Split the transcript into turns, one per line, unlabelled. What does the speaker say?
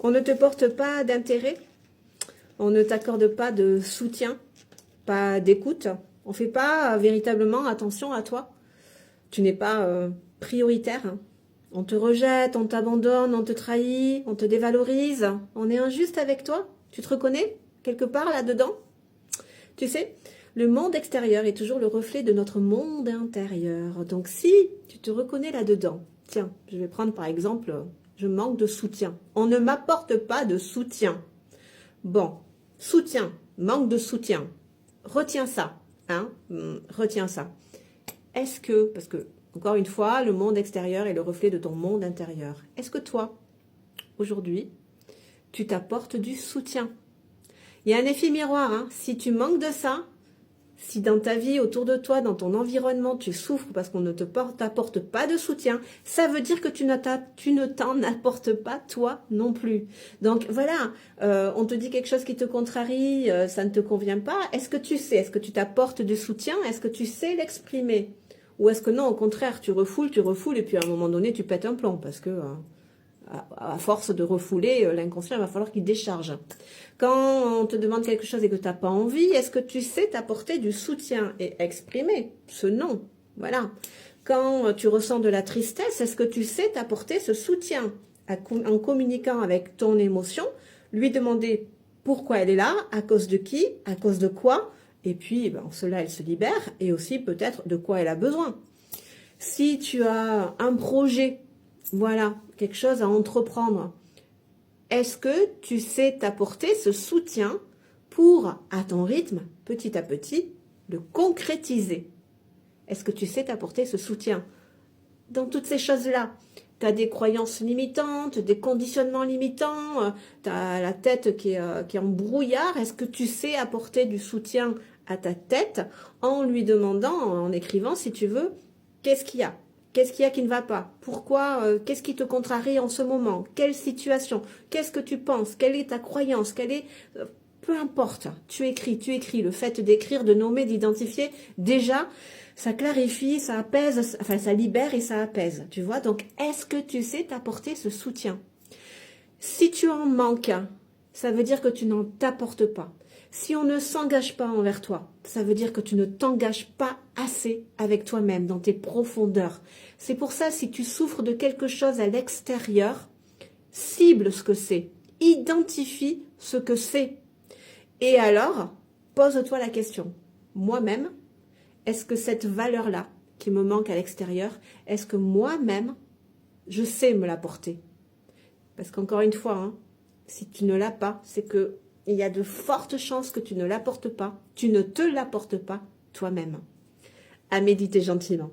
On ne te porte pas d'intérêt, on ne t'accorde pas de soutien, pas d'écoute. On ne fait pas véritablement attention à toi. Tu n'es pas prioritaire. Hein. On te rejette, on t'abandonne, on te trahit, on te dévalorise. On est injuste avec toi. Tu te reconnais quelque part là-dedans? Tu sais, le monde extérieur est toujours le reflet de notre monde intérieur. Donc si tu te reconnais là-dedans, tiens, je vais prendre par exemple, je manque de soutien. On ne m'apporte pas de soutien. Bon, soutien, manque de soutien. Retiens ça, hein, retiens ça. Est-ce que, parce que, encore une fois, le monde extérieur est le reflet de ton monde intérieur. Est-ce que toi, aujourd'hui, tu t'apportes du soutien? Il y a un effet miroir, hein. Si tu manques de ça, si dans ta vie, autour de toi, dans ton environnement, tu souffres parce qu'on ne t'apporte pas de soutien, ça veut dire que tu ne t'en apportes pas toi non plus. Donc voilà, on te dit quelque chose qui te contrarie, ça ne te convient pas. Est-ce que tu sais, est-ce que tu t'apportes du soutien? Est-ce que tu sais l'exprimer? Ou est-ce que non, au contraire, tu refoules, et puis à un moment donné, tu pètes un plomb parce que... à force de refouler, l'inconscient, il va falloir qu'il décharge. Quand on te demande quelque chose et que tu n'as pas envie, est-ce que tu sais t'apporter du soutien et exprimer ce non? Voilà. Quand tu ressens de la tristesse, est-ce que tu sais t'apporter ce soutien en communiquant avec ton émotion, lui demander pourquoi elle est là, à cause de qui, à cause de quoi, et puis ben, cela elle se libère, et aussi peut-être de quoi elle a besoin. Si tu as un projet, voilà, quelque chose à entreprendre, est-ce que tu sais t'apporter ce soutien pour, à ton rythme, petit à petit, le concrétiser? Est-ce que tu sais t'apporter ce soutien dans toutes ces choses-là? Tu as des croyances limitantes, des conditionnements limitants, tu as la tête qui est en brouillard. Est-ce que tu sais apporter du soutien à ta tête en lui demandant, en écrivant si tu veux, qu'est-ce qu'il y a? Qu'est-ce qu'il y a qui ne va pas? Pourquoi? Qu'est-ce qui te contrarie en ce moment? Quelle situation? Qu'est-ce que tu penses? Quelle est ta croyance? Peu importe, tu écris. Le fait d'écrire, de nommer, d'identifier, déjà, ça clarifie, ça apaise, enfin ça libère et ça apaise, tu vois. Donc, est-ce que tu sais t'apporter ce soutien? Si tu en manques, ça veut dire que tu n'en t'apportes pas. Si on ne s'engage pas envers toi, ça veut dire que tu ne t'engages pas assez avec toi-même, dans tes profondeurs. C'est pour ça, si tu souffres de quelque chose à l'extérieur, cible ce que c'est, identifie ce que c'est. Et alors, pose-toi la question, moi-même, est-ce que cette valeur-là, qui me manque à l'extérieur, est-ce que moi-même, je sais me l'apporter? Parce qu'encore une fois, hein, si tu ne l'as pas, c'est que il y a de fortes chances que tu ne l'apportes pas, tu ne te l'apportes pas toi-même. À méditer gentiment.